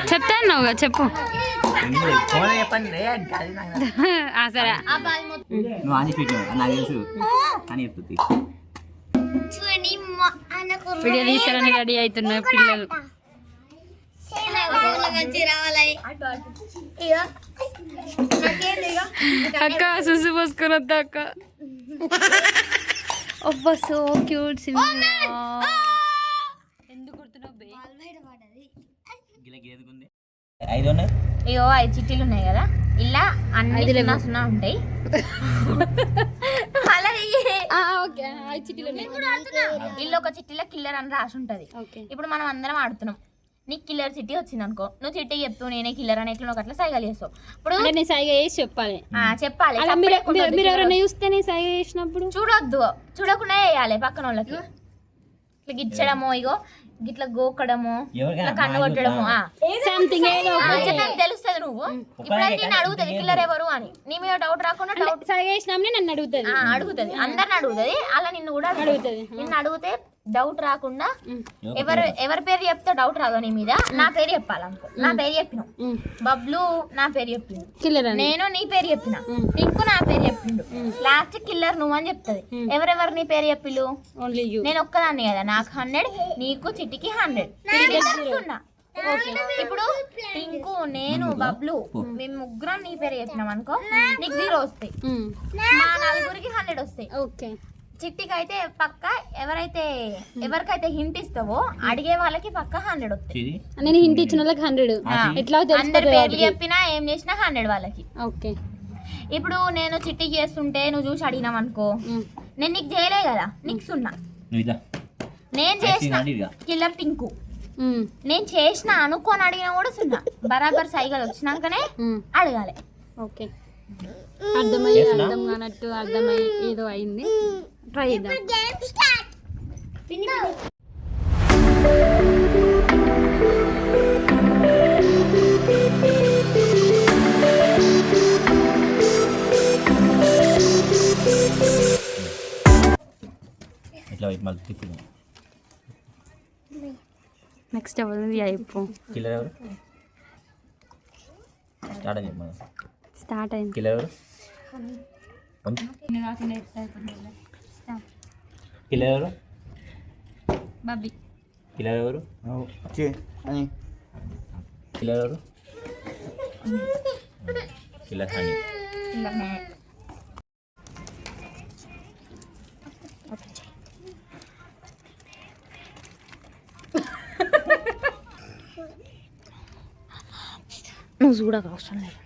చెప్తాను చెప్పు. సరే నువ్వు అని పెట్టు నాకు తెలుసు అని చెప్తుంది. వీడియో తీసారని రెడీ అవుతున్నారు పిల్లలు. అక్క సుసు పోసుకొని వద్దా అక్క. అబ్బా సో క్యూట్. ఎందుకు గుర్తున్నావు? ఇగో 5 చిట్టీలు ఉన్నాయి కదా, ఇలా అన్ని సున్నా ఉంటాయి. ఇల్లు ఒక చిట్టీలో కిల్లర్ అని రాసి ఉంటది. ఇప్పుడు మనం అందరం ఆడుతున్నాం. నీకు కిల్లర్ చిట్టి వచ్చింది అనుకో, నువ్వు చిట్టి చెప్తూ నేనే కిల్లర్ అని ఎట్లా అట్లా సైగలు చేస్తావు. ఇప్పుడు నేను సైగ చేసి చెప్పాలి. చెప్పాలి. మీరు ఎవరైనా చూస్తే నేను సైగ చేసినప్పుడు చూడొద్దు, చూడకుండా వేయాలి పక్కన వాళ్ళకి. ఇట్లా గిచ్చడము, ఇగో గిట్లా గోకడము, ఇట్లా కన్ను కొట్టడము, సంథింగ్ తెలుస్తుంది. నువ్వు ఇప్పుడైతే నేను అడుగుతుంది కిల్లర్ ఎవరు అని. నీ మీద డౌట్ రాకుండా డౌట్ సైగ చేసినామని నన్ను అడుగుతుంది. అందరిని అడుగుతుంది. అలా నిన్ను కూడా అడుగుతుంది. నిన్ను అడిగితే డౌట్ రాకుండా ఎవరి పేరు చెప్తే డౌట్ రాదు నీ మీద. నా పేరు చెప్పాలనుకో, నా పేరు చెప్పిన బబ్లు, నా పేరు చెప్పిండు, నేను నీ పేరు చెప్పిన, పింకు నా పేరు చెప్పిండు, లాస్ట్ కిల్లర్ నువ్వు అని చెప్తుంది. ఎవరెవరు నీ పేరు చెప్పిళ్ళు? నేను ఒక్కదాన్ని కదా, నాకు 100, నీకు చిట్టికి 100. ఇప్పుడు పింకు, నేను, బబ్లు మేము ముగ్గురం నీ పేరు చెప్పినాం అనుకో, నీకు 0 వస్తాయి. మా నలుగురికి 100 వస్తాయి. చిట్టికి అయితే పక్క ఎవరికైతే హింట్ ఇస్తావో అడిగే వాళ్ళకి పక్క 100 వస్తాయి. నేను హింట్ ఇచ్చిన వాళ్ళకి 100. ఎట్లా అందరి పేర్లు చెప్పినా ఏం చేసినా 100 వాళ్ళకి. ఓకే. ఇప్పుడు నేను చిట్టి చేస్తుంటే నువ్వు చూసి అడిగినావు అనుకో, నేను నీకు చేయలే కదా, నీకు 0. నేను చేసిన కిల్లర్ పింకు, నేను చేసిన అనుకోని అడిగినా కూడా 0. బరాబర్ సైగలు వచ్చినాకనే అడగాలి. ఓకే. అర్థమై అర్థం కానట్టు అర్థమై ఏదో అయింది. ట్రై చేద్దాం. నెక్స్ట్ ఎవరు అయిపో స్టార్ట్ అయింది. కిల్లర్ బాబీ. కిల్లర్ ఎవరు? కిల్లర్ ఎవరు? Killer honey. నువ్వు చూడక అవసరం లేదు.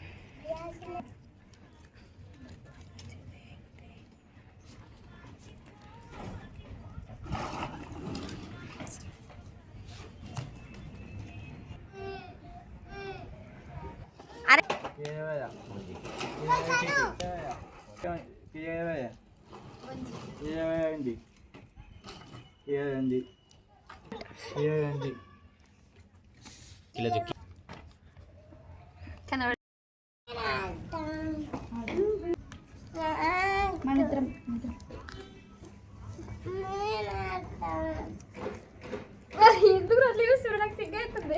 ఎందుకు అట్లా చూస్తారు? నాకు సిగ్గు అవుతుంది.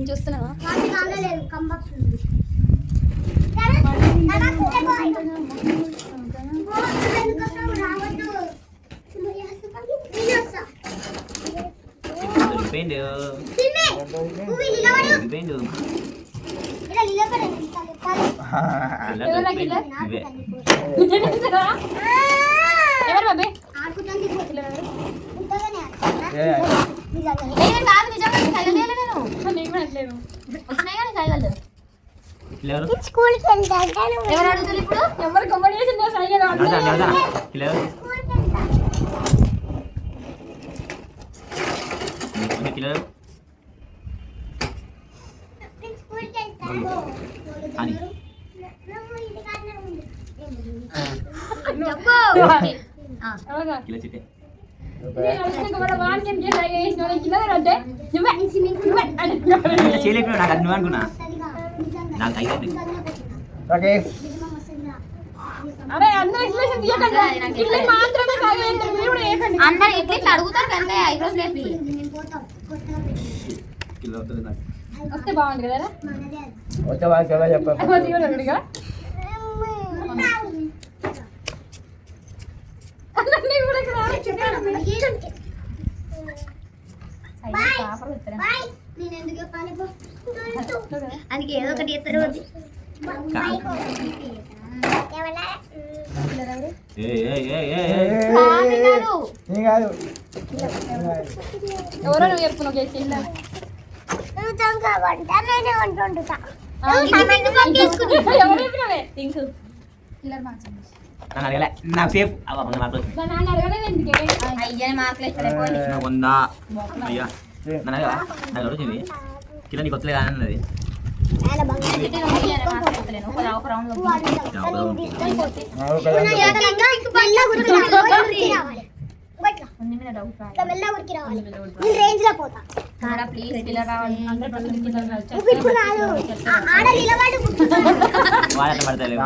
చూస్తున్నావా? అయ్యో ఇవేండు ఇవే ఎవరు బాబే ఎవరు అడుగుతారు ఇప్పుడు ఎవరు కాంపిటీషన్ సైకిల్ అని కిలో చిట్టే చేయలేకపోయినా నాకు అది నువ్వు అనుకున్నా నాకు అయ్యింది అరే అందరూ ఎక్స్ప్రెషన్ తీయకండి ఇట్లా మాత్రమే సాగేయండి మీరు కూడా ఏకండి అందరు ఇట్లా అడుగుతారు కంటే ఐబ్రోస్ లేపి కిలో అవుతుంది నాకు వస్తే బాగుంది కదా వచ్చే వాళ్ళకి ఎలా చెప్పాలి తీయలేదుగా అన్నీ కూడా ఇక్కడ అందుకే ఏదో ఒకటి ఎత్తారు ఏం కాదు ఎవరో నువ్వు చెప్పుకున్నావు కేసు ఎవరు చెప్పినవే థింక్ నాకు అడగలే నాకు సేఫ్ నాన్న అడగలేదు ఎందుకే అయ్యని మార్కులు నాకు ఉందా అయ్యా నన్ను అడగవా నాకు అడుగుతుంది కిలో నీకు వస్తలేదు అన్నది ఒక రౌండ్ ప్లీజ్ ఇలా రావాలి వాళ్ళ పడతాయి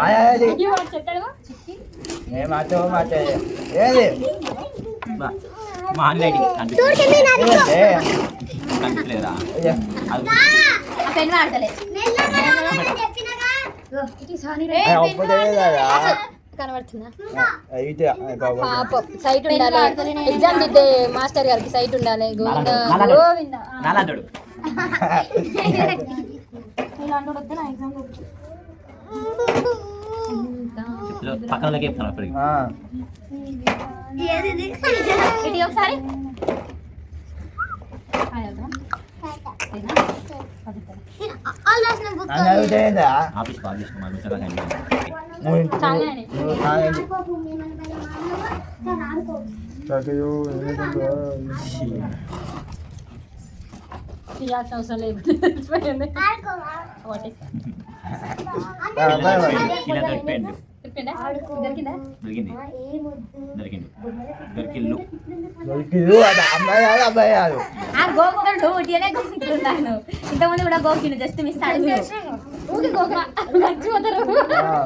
ఏం మాట్లాడు మాట్లాడే ఏది మా ఆన్లైన్ కనిపించలేదా పెన్ వాడతలే కనబడుతుందా అయితే పాపం సైట్ ఉండాలి ఎగ్జామ్ దిద్దే మాస్టర్ గారికి సైట్ ఉండాలి గోవింద గోవింద నాలాంటాడు పక్కనలోకి చెప్తాను అప్పటికి ఇది ఒకసారి ఆఫీస్ ఆఫీస్ తీయాల్సిన అవసరం లేదు దొరికింది దొరికిండు దొరికింది అది అమ్మాయి కాదు అబ్బాయి కాదు గోకుడు ఉట్టిగానే గోకింటున్నాను ఇంతకుముందు కూడా గోకిండు జస్ట్ మిస్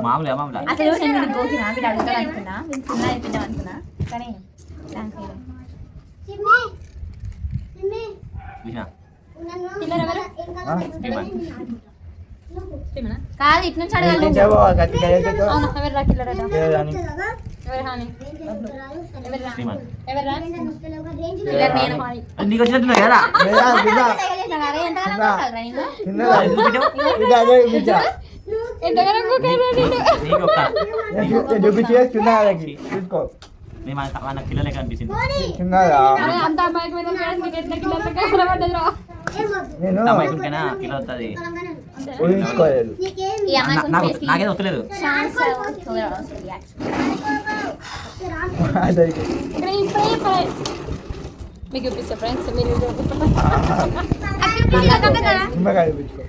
మామూలుగా మామూలుగా అసలు నేను గోకినా వీడు అడుగుతాడు అనుకున్నా నేను చిన్న అయిపోయినా అనుకున్నా కానీ కాదు ఇటు నుంచి అడగాలి నీకు వచ్చినట్టు కదా చూసుకో మన పిల్లలే కనిపిస్తుంది అంత అమ్మాయికి మీద కనబడ్డదిరా నేను అమ్మాయికైనా కిలో వస్తుంది ఊహించుకోలేదు నాకేదో వస్తలేదు మీకు చూపిస్తా ఫ్రెండ్స్ మీరు నిమ్మకాయ చూపించుకో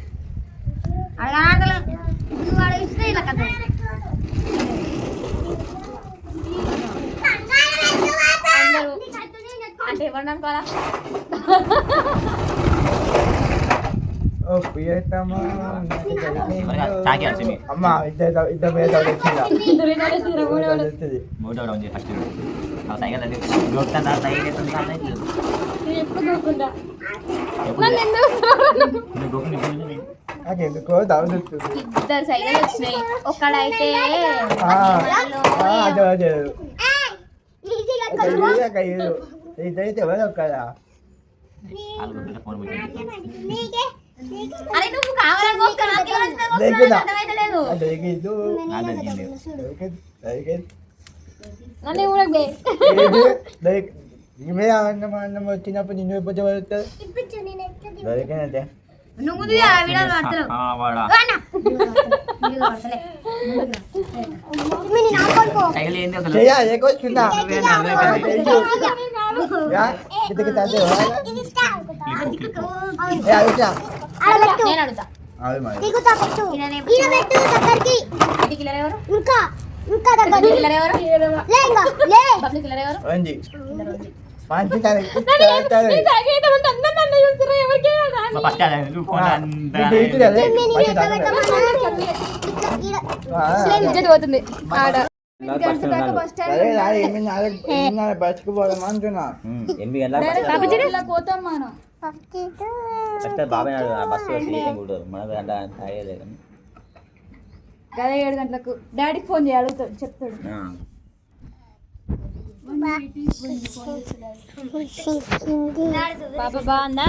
అంటే ఎవరు అనుకోవాలా ఓ ప్రియతమా తాకి అమ్మ ఇద్దరు మీద వచ్చిందా మూడో ఉంది ఫస్ట్ సైకిల్ దొరుకుతుందా సైకిల్ నాకు ఎందుకో దొరుకుతుంది ఇద్దరు సైకిల్ వచ్చినాయి ఒక్కడైతే ఇదైతే ఎవరు ఒక్కడా వాళ్ళు ఫోన్ అరే నువ్వు కావాలని ఒక్క నాకు ఎవరు వచ్చినా ఒక్క లేకుదా. నాకు అర్థమైతలేదు. దొరికింది. నన్ను ఊరకే ఇవే అన్నం వచ్చినప్పుడు నిన్ను ఎప్పుడు దొరికినట్టే నువ్వు వీడియో పడతలేవు వాడా సైకిల్ ఏంది అసలు చెయ్యా ఏకొచ్చున్నా నేను అడుగుతా అవి మరి కిల్లర్ ఎవరు కిల్లర్ ఎవరు బబ్లు కిల్లర్ ఎవరు వంజి మంచి తన మా ఫస్ట్ నువ్వు ఫోన్ పోతుంది ఆడ బస్కు పోదాం అంటున్నా 8 గంటలకు పోతాం మనం బాబాయ్ బస్సు కూడా మనకు గంట తాగేలేదు కదా 7 గంటలకు డాడీకి ఫోన్ చేయి అడుగుతాడు చెప్తాడు పాప బాగుందా